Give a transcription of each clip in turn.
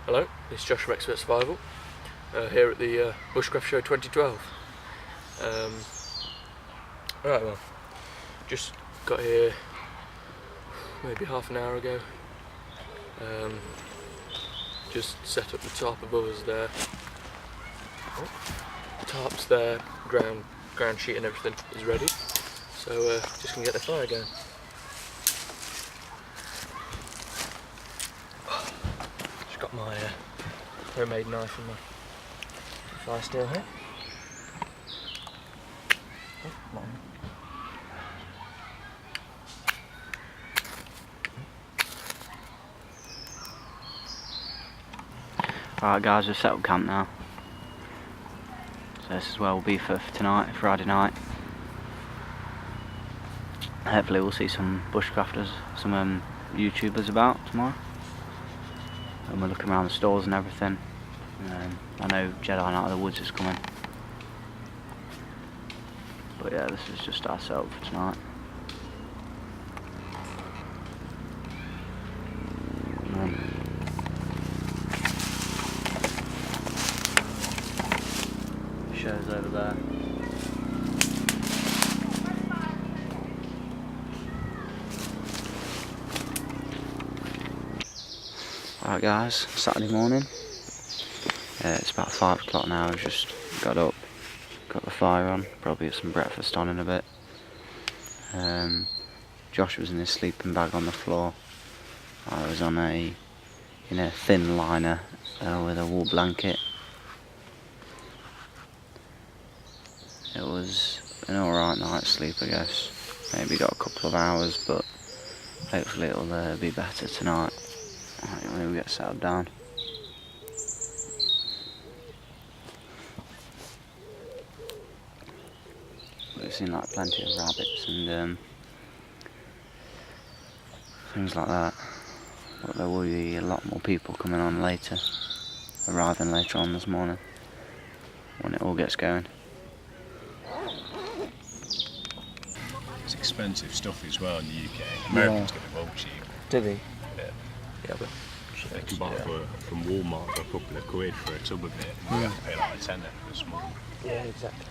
Hello, it's Josh from Expert Survival, here at the Bushcraft Show 2012. Right, well, just got here maybe half an hour ago. Just set up the tarp above us there. Tarp's there, ground sheet and everything is ready. So just gonna get the fire going. Just got my homemade knife and my fire steel here. Alright guys, we've set up camp now. So this is where we'll be for tonight, Friday night. Hopefully we'll see some bushcrafters, some YouTubers about tomorrow. And we're looking around the stores and everything. I know Jediknightofthewoods is coming. But yeah, this is just our setup for tonight. Shows over there. Alright guys, Saturday morning. It's about 5 o'clock now. I've just got up, got the fire on, probably get some breakfast on in a bit. Josh was in his sleeping bag on the floor. I was on a thin liner with a wool blanket. It was an alright night's sleep, I guess. Maybe got a couple of hours, but hopefully it'll be better tonight. Right, when we get settled down. We've seen like plenty of rabbits and things like that. But there will be a lot more people coming on later, arriving later on this morning when it all gets going. It's expensive stuff as well in the UK. Americans get it well cheap. Did he? Yeah. Yeah, but They can buy it from Walmart for a couple of quid for a tub of it. You have to pay like a tenner for a small. yeah, exactly.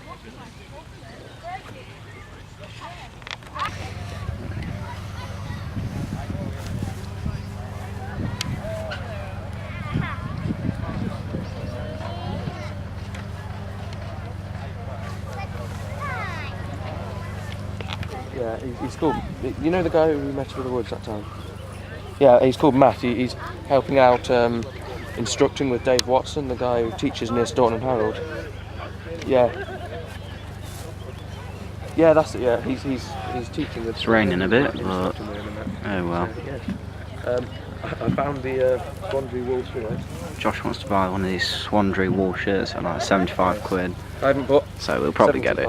Yeah, he's called. You know the guy who we met in the woods that time? Yeah, he's called Matt. He's helping out, instructing with Dave Watson, the guy who teaches near Staunton and Harold. Yeah. Yeah, that's it. Yeah, he's teaching with. It's raining a bit, but oh well. I found the Swansea wool shirt. Josh wants to buy one of these Swansea wool shirts at like 75 quid. I haven't bought. So we'll probably get it.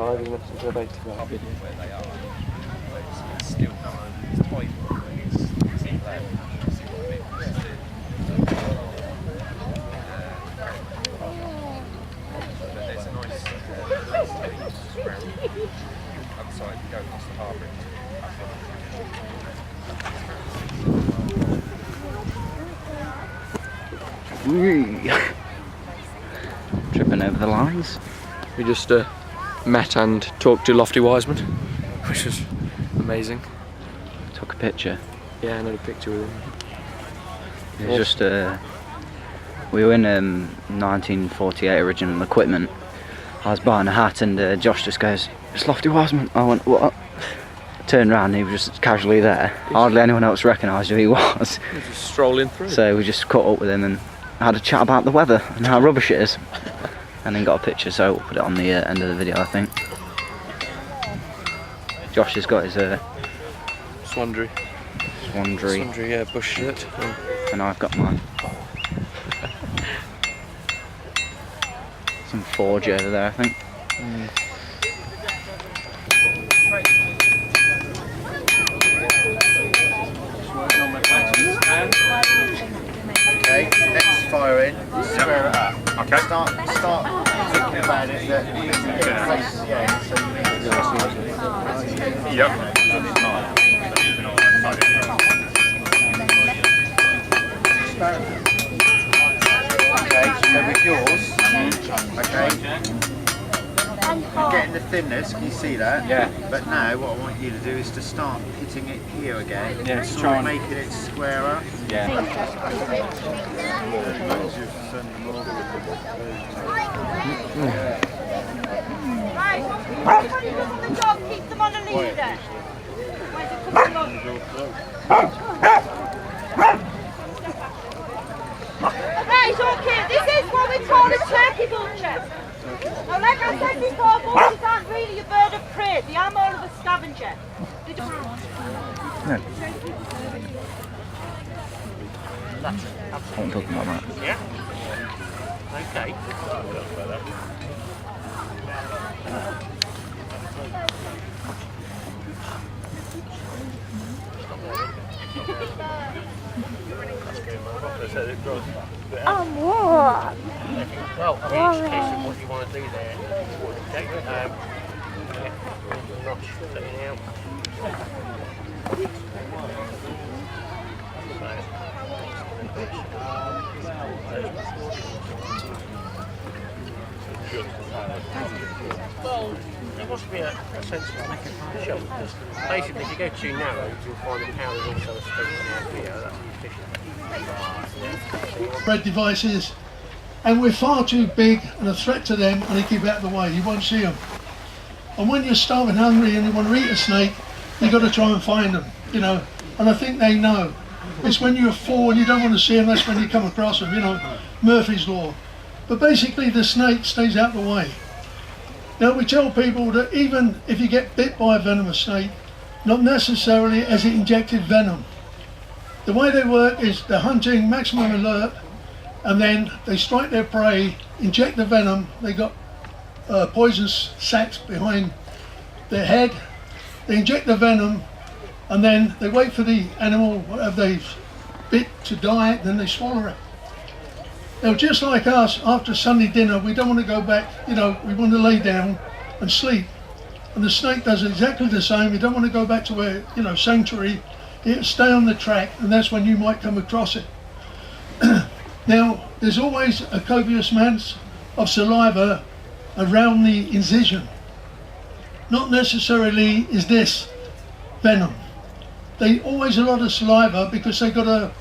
Tripping over the lines. We just met and talked to Lofty Wiseman, which was amazing. Took a picture. Yeah, another picture with him. It was just we were in 1948 original equipment. I was buying a hat and Josh just goes, "It's Lofty Wiseman." I went, "What?" Turned around and he was just casually there. Hardly anyone else recognised who he was. He was just strolling through. So we just caught up with him and had a chat about the weather and how rubbish it is. And then got a picture, so we'll put it on the end of the video, I think. Josh has got his Swansea, yeah, bush shirt. And I've got mine. Some forge over there, I think. Okay, next fire in. Okay. Start thinking about it. So with yours, okay, you're getting the thinness, can you see that? Yeah. But now what I want you to do is to start hitting it here again. Yeah, sort try of and- making it squarer. Yeah. Right, the dog, keep them on a lead there. Where's it coming along? Right, okay, this is what we call a turkey vulture. Now, like I said before, vultures aren't really a bird of prey, they are more of a scavenger. They don't... I'm talking about that. Yeah. Okay. Oh, Well, I mean, it's a case of what you want to do there. Okay. Not cutting out. Well, there must be a sensible shot. Because basically, if you go too narrow, you'll find the power is also a strength here. That's efficient. Red devices, and we're far too big and a threat to them, and they keep out of the way. You won't see them. And when you're starving hungry and you want to eat a snake, you've got to try and find them, you know. And I think they know. It's when you're 4 and you don't want to see them, that's when you come across them, you know, Murphy's Law. But basically the snake stays out of the way. Now we tell people that even if you get bit by a venomous snake, not necessarily has it injected venom. The way they work is they're hunting maximum alert, and then they strike their prey, inject the venom. They got poisonous sacs behind their head. They inject the venom, and then they wait for the animal, whatever they've bit, to die, then they swallow it. Now, just like us, after Sunday dinner, we don't want to go back, you know, we want to lay down and sleep. And the snake does exactly the same. You don't want to go back to a, you know, sanctuary. It'll stay on the track, and that's when you might come across it. Now, there's always a copious amount of saliva around the incision. Not necessarily is this venom. They always a lot of saliva because they've got to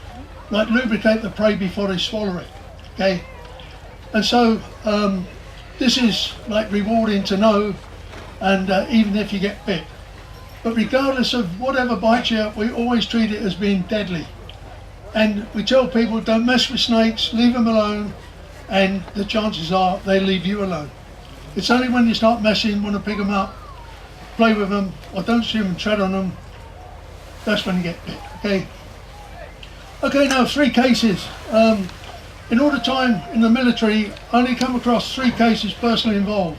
like lubricate the prey before they swallow it. Okay, and so this is like rewarding to know, and even if you get bit. But regardless of whatever bites you, we always treat it as being deadly. And we tell people don't mess with snakes, leave them alone, and the chances are they leave you alone. It's only when you start messing, want to pick them up, play with them, or don't see them and tread on them, that's when you get bit, okay? Okay, now 3 cases. In all the time in the military, I only come across 3 cases personally involved.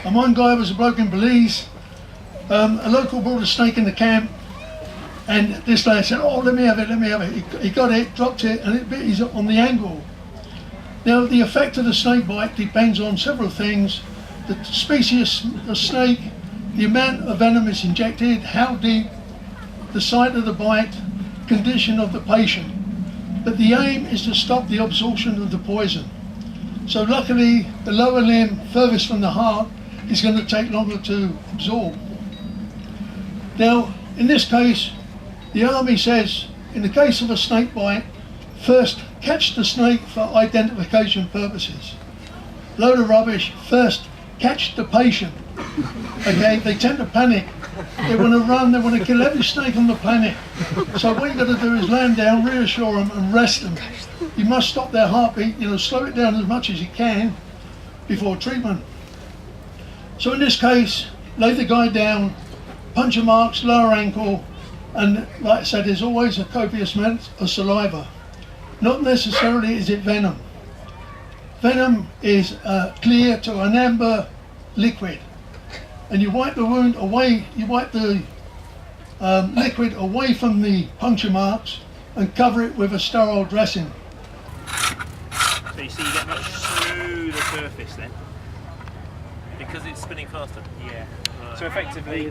And one guy was a bloke in Belize. A local brought a snake in the camp, and this lad said, oh, let me have it, let me have it. He got it, dropped it, and it bit his on the ankle. Now, the effect of the snake bite depends on several things. The species of snake, the amount of venom is injected, how deep, the site of the bite, condition of the patient. But the aim is to stop the absorption of the poison. So luckily, the lower limb, furthest from the heart, is going to take longer to absorb. Now, in this case, the Army says, in the case of a snake bite, first catch the snake for identification purposes. Load of rubbish, first catch the patient. Okay, they tend to panic. They want to run, they want to kill every snake on the planet. So what you've got to do is land down, reassure them and rest them. You must stop their heartbeat, you know, slow it down as much as you can before treatment. So in this case, lay the guy down, puncture marks, lower ankle, and like I said, there's always a copious amount of saliva. Not necessarily is it venom. Venom is clear to an amber liquid. And you wipe the wound away, you wipe the liquid away from the puncture marks and cover it with a sterile dressing. So you see you get much smoother surface then? Because it's spinning faster. Yeah. So effectively,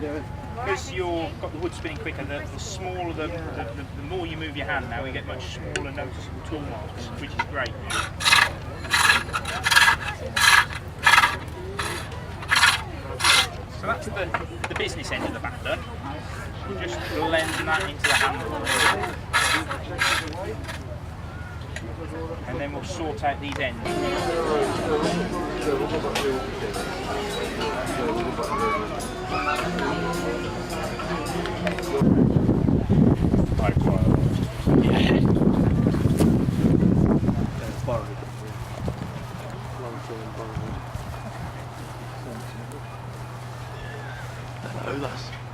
because you've got the wood spinning quicker, the smaller, the more you move your hand now, you get much smaller noticeable tool marks, which is great. So that's the business end of the back done. Just blend that into the handle. And then we'll sort out these ends.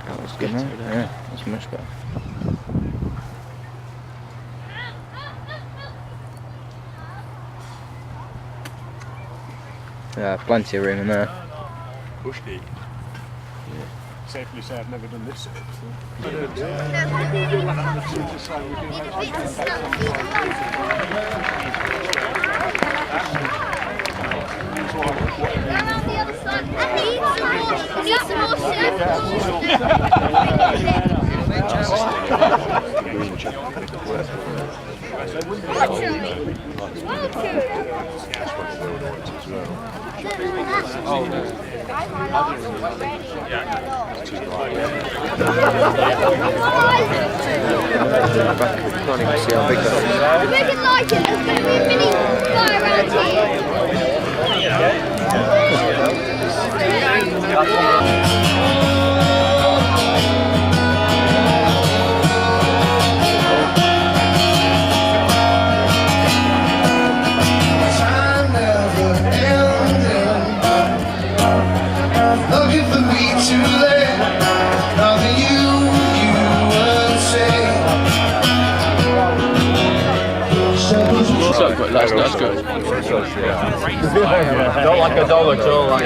That was good, man. Yeah, that's much better. Yeah, plenty of room in there. Bushcraft. Safely say I've never done this before. Oh, no. Can't even see how big that is. Make it like it, there's going to be a mini fire around Looking for me too late. Nothing you would say. That's good. Don't like a dollar, don't like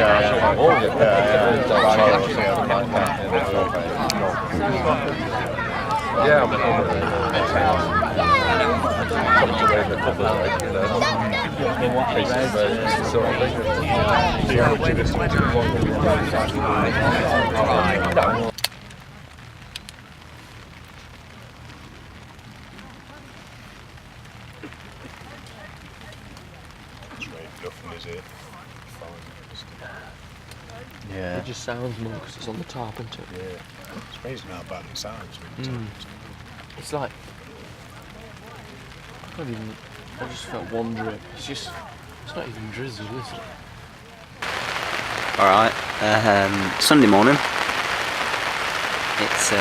Yeah. It just sounds more because it's on the top, isn't it? Yeah. It's amazing how bad it sounds. It's like, I just felt one drip. It's not even drizzle, is it? Alright, Sunday morning. It's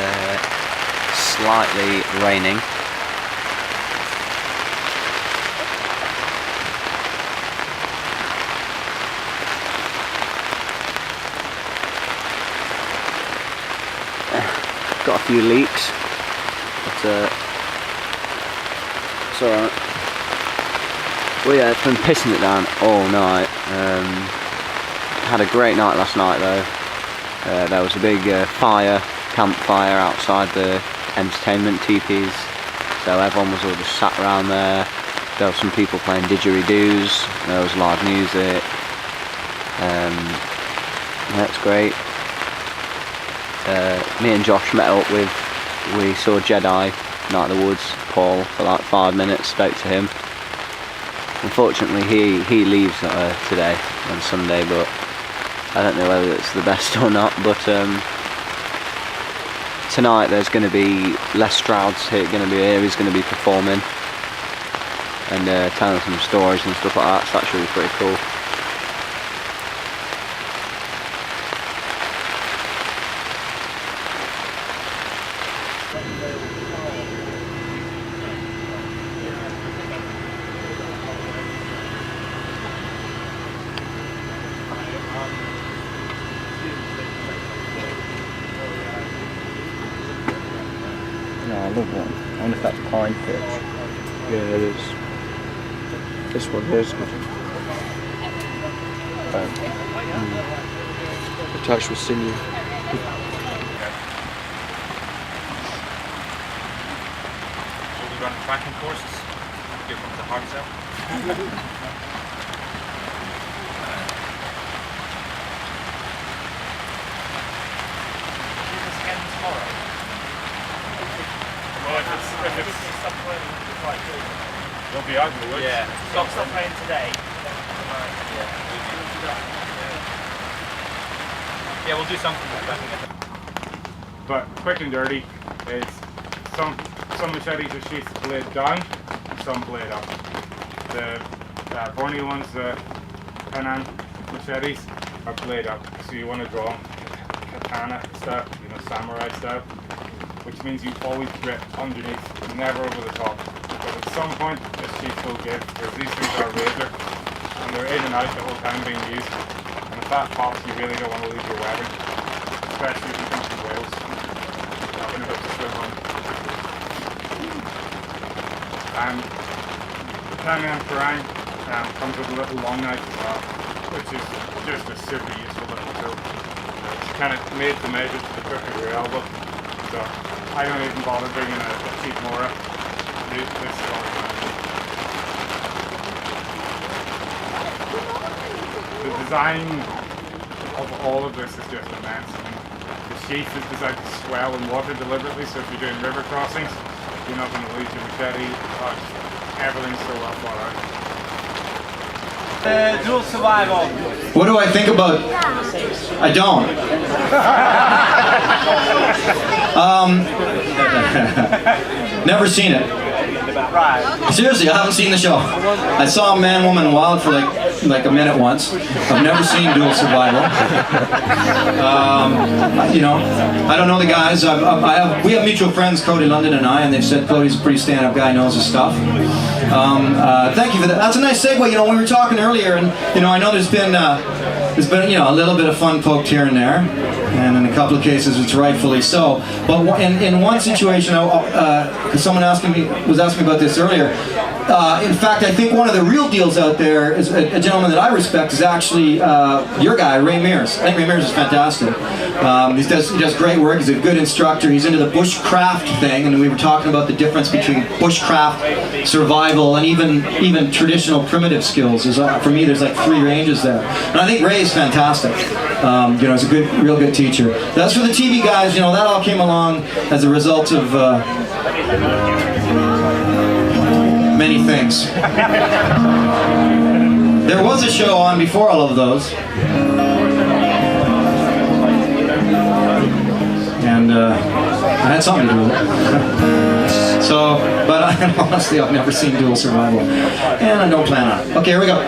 slightly raining. Got a few leaks, but it's alright. Well, yeah, it's been pissing it down all night. Had a great night last night though. There was a big campfire outside the entertainment teepees, so everyone was all just sat around there. There were some people playing didgeridoos, there was live music. That's great. Me and Josh met up we saw Jediknightofthewoods, Paul, for like 5 minutes, spoke to him. Unfortunately he leaves today on Sunday, but I don't know whether it's the best or not, but tonight there's going to be Les Stroud's going to be here, he's going to be performing and telling some stories and stuff like that, so that's really pretty cool. No, I love that. I wonder if that's pine pitch. Yeah, it is. This one here is good. Attached with sinew. Will we run tracking courses? Give them the hard sell. Don't be out in the woods. Yeah. Stop playing today. Yeah, we'll do something with that. But quick and dirty is some machetes are sheaths blade down, some blade up. The Borneo ones, the Penan machetes, are blade up. So you want to draw katana style, you know, samurai style, which means you always grip underneath, never over the top. But at some point, the sheath will give, because these things are razor, and they're in and out the whole time being used. And if that pops, you really don't want to lose your webbing, especially if you come from Wales. Talking about the swim on. And the Penan Parang comes with a little long knife as well, which is just a super useful little tool. It's kind of made to measure to the crook of your elbow, so I don't even bother bringing a cheap Mora. This is all the design of all of this is just immense. And the sheath is designed to swell in water deliberately, so if you're doing river crossings, you're not going to lose your machete. Everything's so well thought out. Dual survival. What do I think about? I don't. Never seen it. Seriously, I haven't seen the show. I saw Man, Woman, Wild for like a minute once. I've never seen Dual Survival. You know, I don't know the guys. We have mutual friends, Cody London and I, and they've said Cody's a pretty stand-up guy, knows his stuff. Thank you for that. That's a nice segue. You know, we were talking earlier, and you know, I know there's been you know, a little bit of fun poked here and there, and in a couple of cases it's rightfully so. But in one situation, someone was asking me about this earlier. In fact, I think one of the real deals out there is a gentleman that I respect is actually your guy, Ray Mears. I think Ray Mears is fantastic. He does great work. He's a good instructor. He's into the bushcraft thing, and we were talking about the difference between bushcraft, survival, and even traditional primitive skills. For me, there's like 3 ranges there. And I think Ray is fantastic. You know, he's a real good teacher. That's for the TV guys. You know, that all came along as a result of many things. There was a show on before all of those. And I had something to do with it. So, but honestly, I've never seen Dual Survival. And I don't plan on it. Okay, here we go.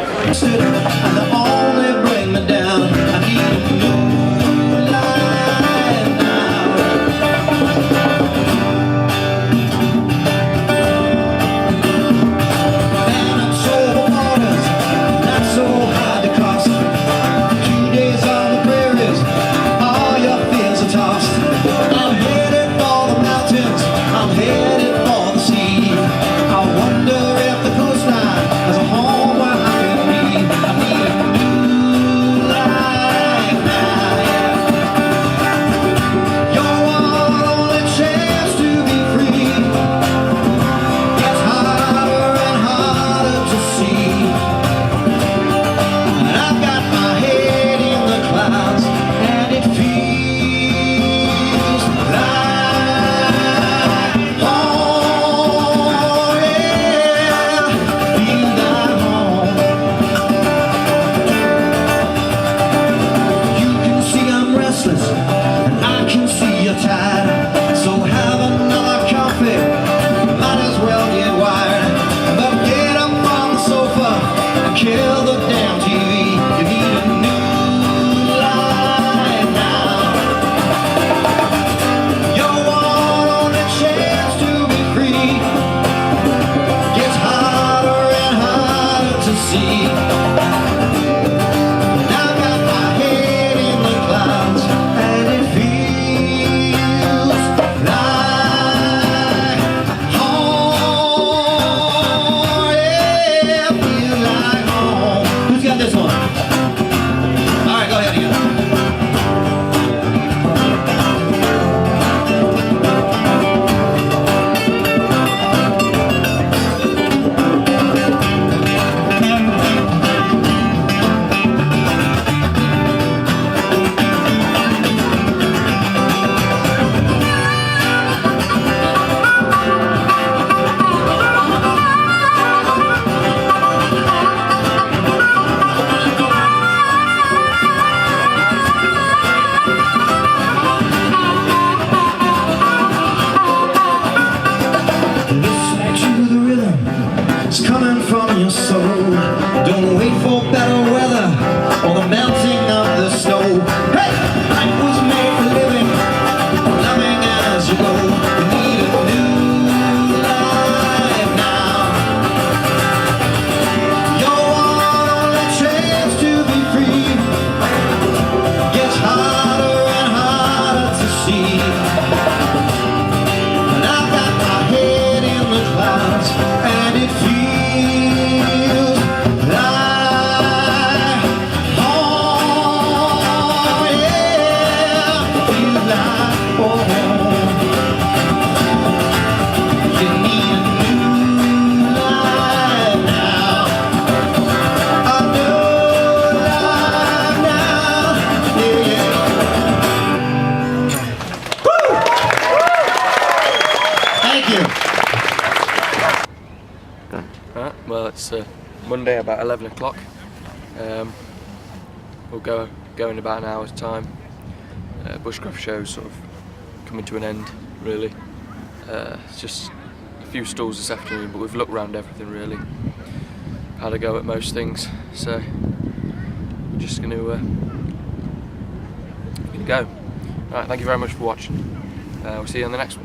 It's coming from your soul. Don't wait for better weather or the melting of the snow. Hey, life was made for living, loving as you go. You need a new life now. Your one only chance to be free gets harder and harder to see. And I've got my head in the clouds, and it feels like home. Yeah, feels like home. You need a new life now. A new life now. Yeah. Woo! Thank you. Right, well, it's Monday about 11 o'clock. We'll go in about an hour's time. Bushcraft Show's sort of coming to an end, really. It's just a few stalls this afternoon, but we've looked around everything really. Had a go at most things, so we're just going to go. Right, thank you very much for watching. We'll see you on the next one.